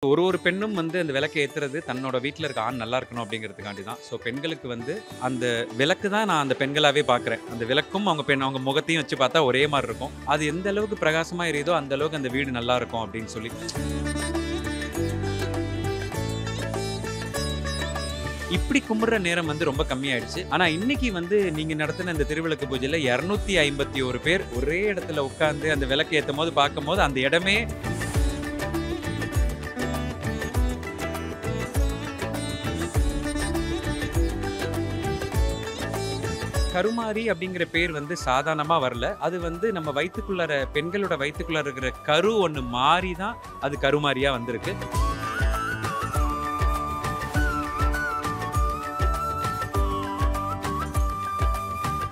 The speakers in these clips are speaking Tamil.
ஒரு பெண்ணும் வந்து அந்த விளக்க ஏத்துறது தன்னோட வீட்ல இருக்க ஆண் நல்லா இருக்கணும் அப்படிங்கிறதுக்காண்டி தான். ஸோ பெண்களுக்கு வந்து அந்த விளக்கு தான் நான் அந்த பெண்களாவே பார்க்குறேன். அந்த விளக்கும் அவங்க முகத்தையும் வச்சு பார்த்தா ஒரே மாரி இருக்கும். அது எந்த அளவுக்கு பிரகாசமா எரியுதோ அந்த அளவுக்கு அந்த வீடு நல்லா இருக்கும் அப்படின்னு சொல்லி. இப்படி கும்பிடுற நேரம் வந்து ரொம்ப கம்மியாயிடுச்சு. ஆனா இன்னைக்கு வந்து நீங்க நடத்தின இந்த திருவிளக்கு பூஜையில 251 பேர் ஒரே இடத்துல உட்கார்ந்து அந்த விளக்கு ஏத்தும்போது பார்க்கும்போது அந்த இடமே கருமாரி அப்படிங்கிற பேர் வந்து சாதாரணமா வரல. அது வந்து நம்ம வயித்துக்குள்ளார பெண்களோட வயித்துக்குள்ளார இருக்கிற கரு ஒண்ணு மாறி தான் அது கருமாரியா வந்திருக்கு.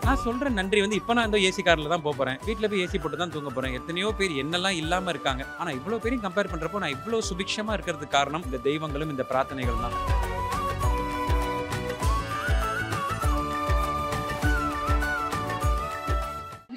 நான் சொல்ற நன்றி வந்து இப்ப நான் ஏசி கார்ல தான் போறேன். வீட்ல போய் ஏசி போட்டு தான் தூங்க போறேன். எத்தனையோ பேர் என்னெல்லாம் இல்லாம இருக்காங்க. ஆனா இவ்வளவு பேரையும் கம்பேர் பண்றப்போ நான் இவ்வளவு சுபிக்ஷமா இருக்கிறதுக்கு காரணம் இந்த தெய்வங்களும் இந்த பிரார்த்தனைகள் தான்.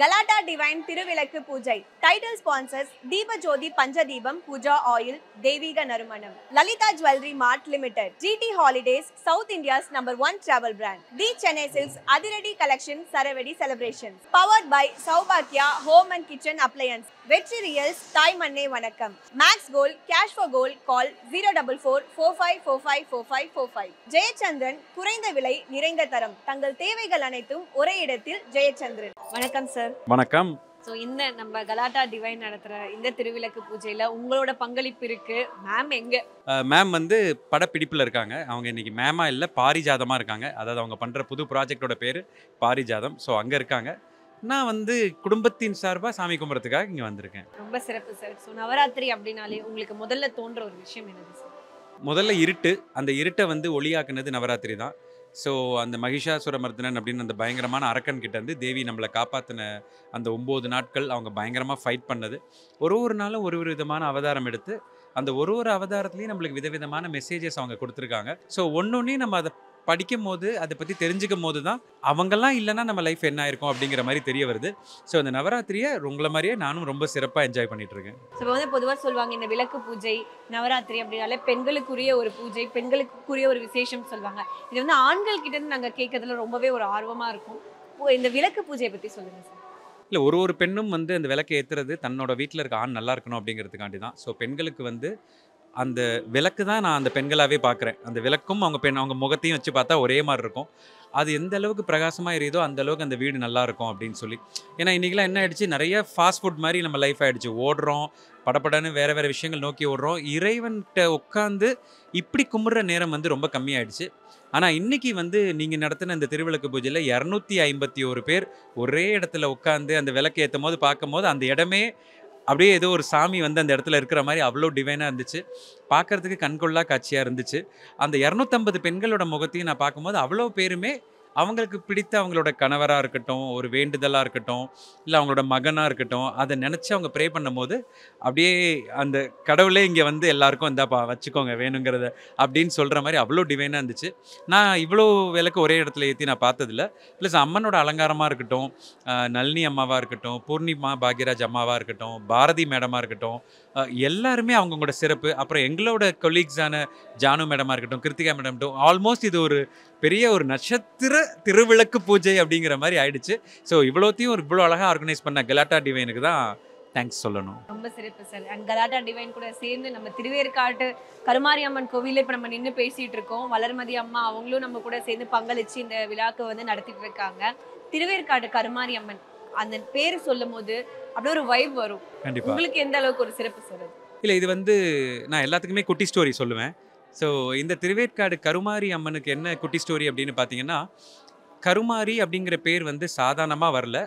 Galata Divine Thiruvilakku Poojai. Title sponsors Deepa Jyoti Panchadeepam Pooja Oil Deviga Narumanam. Lalita Jewelry Mart Limited. GT Holidays, South India's #1 travel brand. The Chennai Silks Adiradi Collection Saravedi Celebrations. Powered by Saubhagya Home and Kitchen Appliance. Vetri Reals Thai Manne Vanakkam. Max Gold Cash for Gold call 044 4545 4545. Jayachandran குறைந்த விலை நிறைந்த தரம் தங்கள் தேவைகள் அனைத்தும் ஒரே இடத்தில் ஜெயச்சந்திரன். வணக்கம் சார். வணக்கம். ஸோ இந்த நம்ம கலாட்டா டிவைன் நடத்துகிற இந்த திருவிளக்கு பூஜையில் உங்களோட பங்களிப்பு இருக்கு. மேம் எங்க? மேம் வந்து படப்பிடிப்பில் இருக்காங்க. அவங்க இன்னைக்கு மேமா இல்லை, பாரிஜாதமாக இருக்காங்க. அதாவது அவங்க பண்ணுற புது ப்ராஜெக்டோட பேர் பாரிஜாதம். ஸோ அங்கே இருக்காங்க. நான் வந்து குடும்பத்தின் சார்பாக சாமி கும்பிட்றதுக்காக இங்கே வந்திருக்கேன். ரொம்ப சிறப்பு சார். ஸோ நவராத்திரி அப்படின்னாலே உங்களுக்கு முதல்ல தோன்ற ஒரு விஷயம் என்னது சார்? முதல்ல இருட்டு. அந்த இருட்டை வந்து ஒளியாக்குனது நவராத்திரி தான். ஸோ அந்த மகிஷாசுரமர்தனன் அப்படின்னு அந்த பயங்கரமான அரக்கன் கிட்ட இருந்து தேவி நம்மளை காப்பாற்றின அந்த 9 நாட்கள் அவங்க பயங்கரமாக ஃபைட் பண்ணது. ஒரு நாளும் ஒரு விதமான அவதாரம் எடுத்து அந்த ஒரு அவதாரத்துலேயும் நம்மளுக்கு விதவிதமான மெசேஜஸ் அவங்க கொடுத்துருக்காங்க. ஸோ ஒன்னொன்னையும் நம்ம அதை படிக்கும் போது அதை பற்றி தெரிஞ்சுக்கும் போது தான் அவங்கெல்லாம் இல்லைன்னா நம்ம லைஃப் என்ன ஆயிருக்கும் அப்படிங்கிற மாதிரி தெரிய வருது. ஸோ அந்த நவராத்திரியை உங்களை மாதிரியே நானும் ரொம்ப சிறப்பாக என்ஜாய் பண்ணிட்டு இருக்கேன். ஸோ வந்து பொதுவாக சொல்லுவாங்க இந்த விளக்கு பூஜை நவராத்திரி அப்படின்னாலே பெண்களுக்குரிய ஒரு பூஜை, பெண்களுக்குரிய ஒரு விசேஷம் சொல்லுவாங்க. இது வந்து ஆண்கள் கிட்ட இருந்து நாங்கள் கேட்கறதுல ரொம்பவே ஒரு ஆர்வமாக இருக்கும். இந்த விளக்கு பூஜையை பற்றி சொல்லுங்கள் சார். இல்லை ஒரு பெண்ணும் வந்து அந்த விளக்கை ஏற்றுறது தன்னோட வீட்டில் இருக்க ஆண் நல்லா இருக்கணும் அப்படிங்கிறதுக்காண்டி தான். ஸோ பெண்களுக்கு வந்து அந்த விளக்கு தான் நான் அந்த பெண்களாவே பார்க்குறேன். அந்த விளக்கும் அவங்க முகத்தையும் வச்சு பார்த்தா ஒரே மாதிரி இருக்கும். அது எந்த அளவுக்கு பிரகாசமாக எரியுதோ அந்த அளவுக்கு அந்த வீடு நல்லா இருக்கும் அப்படின்னு சொல்லி. ஏன்னா இன்றைக்கெலாம் என்ன ஆயிடுச்சு, நிறைய ஃபாஸ்ட் ஃபுட் மாதிரி நம்ம லைஃப் ஆகிடுச்சு. ஓடுறோம், படப்படன்னு வேறு விஷயங்கள் நோக்கி ஓடுறோம். இறைவன்கிட்ட உட்காந்து இப்படி கும்பிட்ற நேரம் வந்து ரொம்ப கம்மியாயிடுச்சு. ஆனால் இன்றைக்கி வந்து நீங்கள் நடத்தின இந்த திருவிளக்கு பூஜையில் 251 பேர் ஒரே இடத்துல உட்காந்து அந்த விளக்கு ஏற்றும் போது பார்க்கும்போது அந்த இடமே அப்படியே ஏதோ ஒரு சாமி வந்து அந்த இடத்துல இருக்கிற மாதிரி அவ்வளோ டிவைனாக இருந்துச்சு. பார்க்குறதுக்கு கண்கொள்ளா காட்சியாக இருந்துச்சு. அந்த 250 பெண்களோட முகத்தையும் நான் பார்க்கும்போது அவ்வளோ பேருமே அவங்களுக்கு பிடித்த அவங்களோட கணவராக இருக்கட்டும், ஒரு வேண்டுதலாக இருக்கட்டும், இல்லை அவங்களோட மகனாக இருக்கட்டும், அதை நினச்சி அவங்க ப்ரே பண்ணும்போது அப்படியே அந்த கடவுளே இங்கே வந்து எல்லாருக்கும் இந்தாப்பா வச்சுக்கோங்க வேணுங்கிறத அப்படின்னு சொல்கிற மாதிரி அவ்வளோ டிவைனாக இருந்துச்சு. நான் இவ்வளோ விளக்கு ஒரே இடத்துல ஏற்றி நான் பார்த்ததில்ல. ப்ளஸ் அம்மனோட அலங்காரமாக இருக்கட்டும், நளினி அம்மாவாக இருக்கட்டும், பூர்ணிமா பாக்யராஜ் அம்மாவாக இருக்கட்டும், பாரதி மேடமாக இருக்கட்டும், எல்லாருமே அவங்களோட சிறப்பு. அப்புறம் எங்களோட கொலீக்ஸான ஜானு மேடமாக இருக்கட்டும், கிருத்திகா மேடம் இருக்கட்டும், ஆல்மோஸ்ட் இது ஒரு பெரிய ஒரு நட்சத்திர திருவிளக்கு பூஜை அப்படிங்கிற மாதிரி ஆயிடுச்சு. ஸோ இவ்வளோத்தையும் இவ்வளோ அழகாக ஆர்கனைஸ் பண்ண கலாட்டா டிவைனுக்கு தான் தேங்க்ஸ் சொல்லணும். ரொம்ப சிறப்பு சார். அண்ட் கலாட்டா டிவைன் கூட சேர்ந்து நம்ம திருவேற்காட்டு கருமாரி அம்மன் கோவிலில் இப்போ நம்ம நின்று பேசிகிட்டு இருக்கோம். வளர்மதி அம்மா அவங்களும் நம்ம கூட சேர்ந்து பங்களிச்சு இந்த விழாக்கு வந்து நடத்திட்டு இருக்காங்க. திருவேற்காட்டு கருமாரி அம்மன் அந்த பேர் சொல்லும் போது அப்படியே ஒரு வைப் வரும். கண்டிப்பாக உங்களுக்கு எந்த அளவுக்கு ஒரு சிறப்பு சார்? இல்லை, இது வந்து நான் எல்லாத்துக்குமே குட்டி ஸ்டோரி சொல்லுவேன். ஸோ இந்த திருவேற்காடு கருமாரி அம்மனுக்கு என்ன குட்டி ஸ்டோரி அப்படின்னு பார்த்தீங்கன்னா, கருமாரி அப்படிங்கிற பேர் வந்து சாதாரணமாக வரல.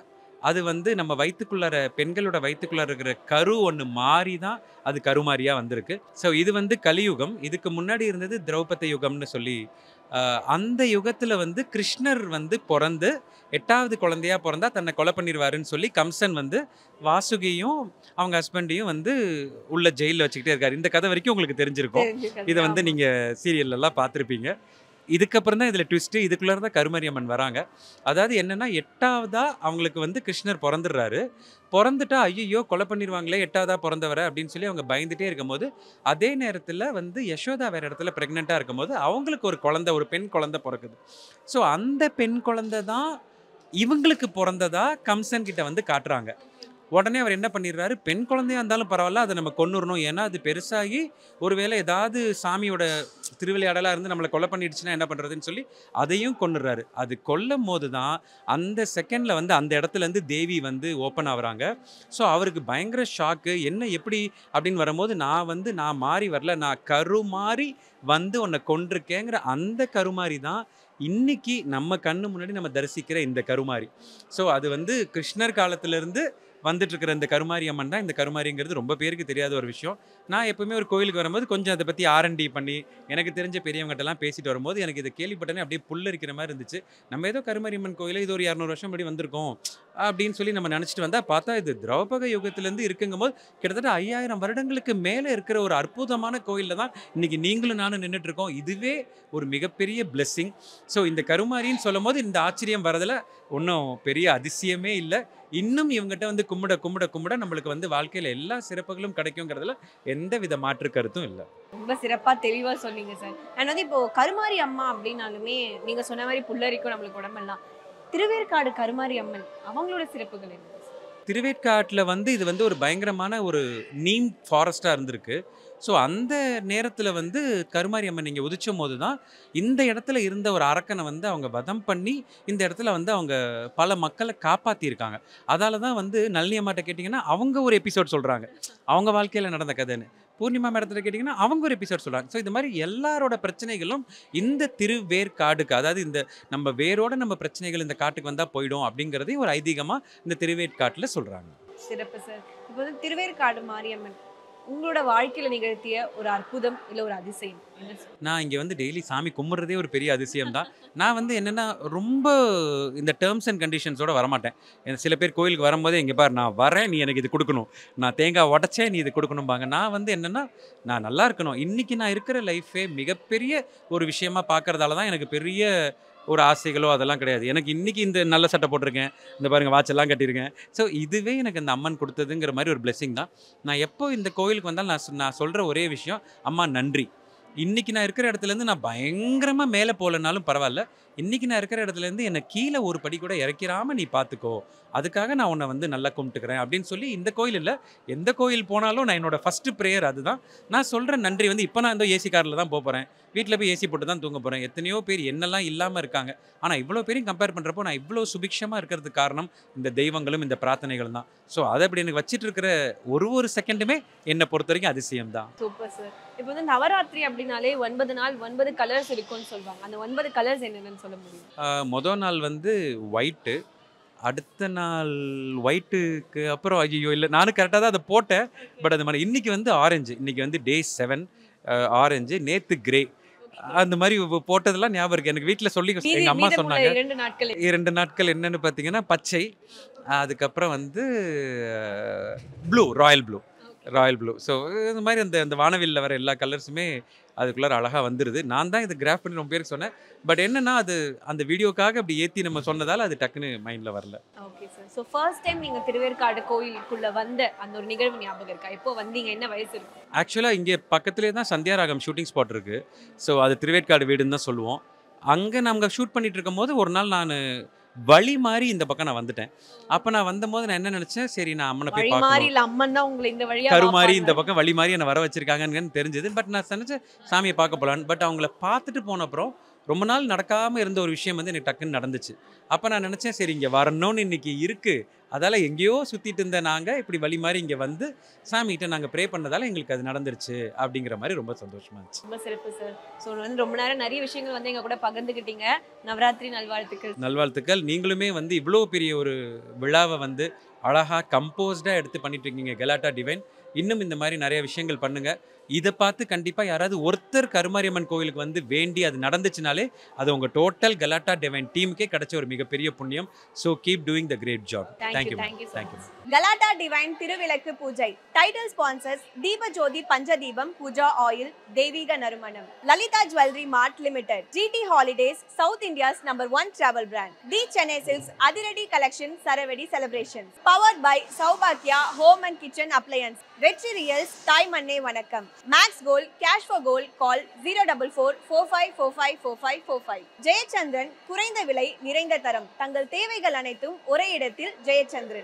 அது வந்து நம்ம வயிற்றுக்குள்ளார பெண்களோட வயிற்றுக்குள்ளார இருக்கிற கரு ஒன்று மாறி தான் அது கருமாரியாக வந்திருக்கு. ஸோ இது வந்து கலியுகம். இதுக்கு முன்னாடி இருந்தது திரௌபதி யுகம்னு சொல்லி. அந்த யுகத்தில் வந்து கிருஷ்ணர் வந்து பிறந்து 8வது குழந்தையாக பிறந்தா தன்னை கொலை பண்ணிடுவாருன்னு சொல்லி கம்சன் வந்து வாசுகியும் அவங்க ஹஸ்பண்டையும் வந்து உள்ள ஜெயிலில் வச்சுக்கிட்டே இருக்காரு. இந்த கதை வரைக்கும் உங்களுக்கு தெரிஞ்சிருக்கும். இதை வந்து நீங்கள் சீரியல்லாம் பார்த்துருப்பீங்க. இதுக்கப்புறம் தான் இதில் ட்விஸ்ட்டு. இதுக்குள்ளே தான் கருமாரி அம்மன் வராங்க. அதாவது என்னன்னா 8வதா அவங்களுக்கு வந்து கிருஷ்ணர் பொறந்துடுறாரு. பொறந்துட்டா ஐய்யய்யோ! கொலை பண்ணிருவாங்களே 8வதா பொறந்தவர அப்படின்னு சொல்லி அவங்க பயந்துட்டே இருக்கும்போது, அதே நேரத்தில வந்து யசோதா வேற இடத்துல பிரெக்னன்ட்டா இருக்கும்போது, அவங்களுக்கு ஒரு குழந்தை, ஒரு பெண் குழந்தை பொறக்குது. ஸோ அந்த பெண் குழந்தை தான் இவங்களுக்கு பொறந்ததா கம்சன் கிட்ட வந்து காட்டுறாங்க. உடனே அவர் என்ன பண்ணிடுறாரு, பெண் குழந்தையா இருந்தாலும் பரவால்ல, அத நம்ம கொன்னுறணும். ஏன்னா, அது பெருசாகி ஒருவேளை ஏதாவது சாமியோட திருவிளையாடலா இருந்து நம்மள கொலை பண்ணிடுச்சுன்னா என்ன பண்றதுன்னு சொல்லி, அதையும் கொன்னுறாரு. அது கொல்லும்போது தான், அந்த செகண்ட்ல வந்து அந்த இடத்துலருந்து தேவி வந்து ஓப்பன் ஆவுறாங்க. ஸோ, அவருக்கு பயங்கர ஷாக்கு. என்ன எப்படி அப்படின்னு வரும்போது, நான் மாறி வரல. நான் கருமாறி வந்து உன்ன கொன்றுக்கேங்கிற அந்த கருமாரி தான், இன்னைக்கு நம்ம கண்ணு முன்னாடி நம்ம தரிசிக்கிற இந்த கருமாரி. ஸோ, அது வந்து கிருஷ்ணர் காலத்திலிருந்து வந்துட்டு இருக்கிற இந்த கருமாரி அம்மன் தான் இந்த கருமாரிங்கிறது ரொம்ப பேருக்கு தெரியாத ஒரு விஷயம். நான் எப்பவுமே ஒரு கோயிலுக்கு வரும்போது கொஞ்சம் அத பத்தி ஆர்&டி பண்ணி, எனக்கு தெரிஞ்ச பெரியவங்கட்டலாம் பேசிட்டு வரும்போது, எனக்கு இத கேள்விப்பட்டோனே அப்படியே புல்லரிக்கிற மாரி இருந்துச்சு. நம்ம ஏதோ கருமாரி அம்மன் கோயில்ல இது ஒரு 200 வருஷம் முன்னாடி வந்திருக்கோம். அப்படின்னு சொல்லி நம்ம நெனச்சுட்டு வந்தா, பார்த்தா இது திரௌபத யுகத்திலேருந்து இருக்குங்கும்போது, கிட்டத்தட்ட 5000 வருடங்களுக்கு மேல இருக்கிற ஒரு அற்புதமான கோயில்ல தான் இன்னைக்கு நீங்களும் நானும் நின்னுட்டு இருக்கோம். இதுவே ஒரு மிகப்பெரிய பிளெஸ்ஸிங். ஸோ இந்த கருமாரின்னு சொல்லும்போது இந்த ஆச்சரியம் வரதுல ஒண்ணும் பெரிய அதிசயமே இல்ல. இன்னும் இவங்கட்ட வந்து கும்பிட நம்மளுக்கு வந்து வாழ்க்கையில எல்லா சிறப்புகளும் கிடைக்குங்கிறதுல எந்தவித மாற்று கருத்தும் இல்ல. ரொம்ப சிறப்பா தெளிவா சொன்னீங்க சார். அண்ட் வந்து இப்போ கருமாரி அம்மா அப்படின்னாலுமே நீங்க சொன்ன மாதிரி புல்லரிக்கும் நம்மளுக்கு உடம்பெல்லாம். திருவேற்காடு கருமாரி அம்மன் அவங்களோட சிறப்புகள் என்ன? திருவேற்காட்டுல வந்து இது வந்து ஒரு பயங்கரமான ஒரு நீம் ஃபாரஸ்ட்டா இருந்திருக்கு. ஸோ அந்த நேரத்துல வந்து கருமாரி அம்மன் இங்க உதிச்சம்போது தான், இந்த இடத்துல இருந்த ஒரு அரக்கன வந்து அவங்க வதம் பண்ணி, இந்த இடத்துல வந்து அவங்க பல மக்கள காப்பாத்தியிருக்காங்க. அதால தான் வந்து நளினி அம்மாட்ட கேட்டீங்கன்னா, அவங்க ஒரு எபிசோட் சொல்றாங்க. அவங்க வாழ்க்கையில நடந்த கதைன்னு. பூர்ணிமா மேடத்திட்ட கேட்டீங்கன்னா, அவங்க ஒரு எபிசோட் சொல்றாங்க. ஸோ இது மாரி எல்லாரோட பிரச்சனைகளும் இந்த திருவேற்காடுக்கு, அதாவது இந்த நம்ம வேரோட நம்ம பிரச்சனைகள் இந்த காட்டுக்கு வந்தா போயிடும் அப்படிங்கிறதையும் ஒரு ஐதீகமா இந்த திருவேற்காட்டுல சொல்றாங்க. சிறப்பு சார். இப்போ வந்து திருவேற்காடு மாரியம்மன் உங்களோட வாழ்க்கையில நிகழ்த்திய ஒரு அற்புதம் இல்ல ஒரு அதிசயம் என்ன சார்? நான் இங்க வந்து டெய்லி சாமி கும்பிடுறதே ஒரு பெரிய அதிசயம் தான். நான் வந்து என்னன்னா, ரொம்ப இந்த டெர்ம்ஸ் அண்ட் கண்டிஷன்ஸோட வரமாட்டேன். சில பேர் கோயிலுக்கு வரும்போதே, "இங்க பாரு நான் வரேன், நீ எனக்கு இது குடுக்கணும். நான் தேங்காய் உடைச்சேன், நீ இது குடுக்கணும்பாங்க." நான் வந்து என்னன்னா, நான் நல்லா இருக்கணும். இன்னைக்கு நான் இருக்கிற லைஃபே மிகப்பெரிய ஒரு விஷயமா பார்க்கறதால தான் எனக்கு பெரிய ஒரு ஆசைகளோ அதெல்லாம் கிடையாது. எனக்கு இன்னைக்கு இந்த நல்ல சட்டை போட்டிருக்கேன். இந்த பாருங்க வாட்ச் எல்லாம் கட்டியிருக்கேன். ஸோ இதுவே எனக்கு இந்த அம்மன் குடுத்ததுங்கிற மாரி ஒரு பிளெஸ்ஸிங் தான். நான் எப்போ இந்த கோயிலுக்கு வந்தாலும் நான் சொல்ற ஒரே விஷயம், "அம்மா நன்றி." இன்னைக்கு நான் இருக்கிற இடத்துலேருந்து நான் பயங்கரமா மேல போலனாலும் பரவால்ல. இன்னைக்கு நான் இருக்கிற இடத்துலேருந்து என்ன கீழ ஒரு படி கூட இறக்கிராம நீ பார்த்துக்கோ. அதுக்காக நான் உன்ன வந்து நல்லா கும்பிட்டுக்கிறேன் அப்படின்னு சொல்லி இந்த கோயில் இல்ல, எந்த கோயில் போனாலும் நான் என்னோட ஃபர்ஸ்ட் பிரேயர் அதுதான். நான் சொல்ற நன்றி வந்து இப்ப நான் இந்த ஏசி கார்ல தான் போப்போறேன். வீட்ல போய் ஏசி போட்டு தான் தூங்க போறேன். எத்தனையோ பேர் என்னலாம் இல்லாம இருக்காங்க. ஆனா இவ்ளோ பேரையும் கம்பேர் பண்றப்போ நான் இவ்ளோ சுபிக்ஷமா இருக்கிறதுக்கு காரணம் இந்த தெய்வங்களும், இந்த பிரார்த்தனைகளும் தான். ஸோ அத அப்படி எனக்கு வச்சிட்டு இருக்கிற ஒரு செகண்டுமே என்ன பொறுத்தவரைக்கும் அதிசயம் தான். Super sir. இப்போ வந்து நவராத்திரி அப்படின்னாலே 9 நாள் 9 கலர்ஸ் இருக்கும்னு சொல்வாங்க. அந்த 9 கலர்ஸ் என்னென்னன்னு சொல்ல முடியும்? மொத நாள் வந்து ஒயிட்டு. அடுத்த நாள் ஒயிட்டுக்கு அப்புறம் ஐய்யய்யோ! இல்ல நானும் கரெக்ட்டா தான் அத போட்டேன். பட் அது மாரி இன்னைக்கு வந்து ஆரஞ்சு. இன்னைக்கு வந்து டே 7 ஆரஞ்சு. நேத்து கிரே. அந்த மாரி போட்டதெல்லாம் ஞாபகம் இருக்கு. எனக்கு வீட்ல சொல்லி எங்க அம்மா மீதமுள்ள சொன்னாங்க. 2 நாட்கள் 2 நாட்கள் என்னன்னு பார்த்தீங்கன்னா, பச்சை. அதுக்கப்புறம் வந்து blue, Royal blue. Royal blue. So இந்த மாரி அந்த அந்த வானவில்ல வர எல்லா கலர்ஸுமே அதுக்குள்ளார அழகா வந்துருது. நான் தான் இத கிராஃப் பண்ணி ரொம்ப பேருக்கு சொன்னேன். பட் என்னன்னா, அது அந்த வீடியோக்காக அப்படி ஏத்தி நம்ம சொன்னதால அது டக்குன்னு மைண்ட்ல வரல. Okay sir. So first time நீங்க திருவேற்காடு கோயிலுக்குள்ள வந்த அந்த ஒரு நிகழ்வு ஞாபகம் இருக்கா? எப்போ வந்தீங்க? என்ன வயசு இருக்கும்? ஆக்சுவலா இங்கே பக்கத்திலேயே தான் சந்தியாராகம் ஷூட்டிங் ஸ்பாட் இருக்கு. ஸோ அது திருவேற்காடு வீடுன்னு தான் சொல்லுவோம். அங்க நாங்க ஷூட் பண்ணிட்டு இருக்கும்போது ஒரு நாள் நானு வழி மாறி இந்த பக்கம் நான் வந்துட்டேன். அப்ப நான் வந்தம்போது நான் என்ன நெனச்சேன், சரி நான் அம்மன போய் வழி மாறி பார்க்கணும். இல்ல அம்மன் தான் உங்கள இந்த வழியா கருமாரி இந்த காப்பாத்துனாங்க. பக்கம் வழி மாறி என்ன வர வச்சிருக்காங்கன்னு தெரிஞ்சது. பட் நான் நெனச்சேன் சாமிய பார்க்க போலான்னு. பட் அவங்கள பார்த்துட்டு போன அப்புறம் ரொம்ப நாள் நடக்காம இருந்த ஒரு விஷயம் வந்து எனக்கு டக்குன்னு நடந்துச்சு. அப்ப நான் நெனச்சேன், சரி இங்க வரணும்னு இன்னைக்கு இருக்கு. அதால எங்கேயோ சுத்திட்டு இருந்த நாங்க இப்படி வழி மாறி இங்க வந்து சாமிகிட்ட நாங்க ப்ரே பண்ணதால எங்களுக்கு அது நடந்துருச்சு அப்படிங்கிற மாரி ரொம்ப சந்தோஷமா இருந்துச்சு. ரொம்ப சிறப்பு சார். ஸோ வந்து ரொம்ப நேரம் நிறைய விஷயங்கள் வந்து எங்க கூட பகிர்ந்துக்கிட்டீங்க. நவராத்திரி நல்வாழ்த்துக்கள். நல்வாழ்த்துக்கள். நீங்களுமே வந்து இவ்ளோ பெரிய ஒரு விழாவ வந்து அழகா கம்போஸ்டா எடுத்து பண்ணிட்டு இருக்கீங்க கலாட்டா டிவைன். இன்னும் இந்த மாரி நெறைய விஷயங்கள் பண்ணுங்க. இத பார்த்து கண்டிப்பா யாராவது ஒருத்தர் கருமாரியம்மன் கோவிலுக்கு வந்து வேண்டி அது நடந்துச்சுனாலே, அது உங்க டோட்டல் கலாட்டா டிவைன் டீமுக்கே கிடைச்ச ஒரு மிகப்பெரிய புண்ணியம். So keep doing the great job. Thank you, thank you thank you so thank you. much. Galatta divine திருவிளக்கு பூஜை. Title sponsors Deepajothi Panchadeepam pooja oil, தெய்வீக நறுமணம். Lalitha jewellery mart limited. GT holidays, south India's number 1 travel brand. The Chennai silks அதிரடி கலெக்ஷன் சரவெடி செலிப்ரேஷன்ஸ். பவர்ட் பை சௌபாக்யா home and kitchen appliances. Vetri reals தாய் மண்ணே வணக்கம். Max gold cash for gold call 04445454545. Jayachandran குறைந்த விலை நிறைந்த தரம். தங்கள் தேவைகள் அனைத்தும் ஒரே இடத்தில். ஜெயச்சந்திரன்.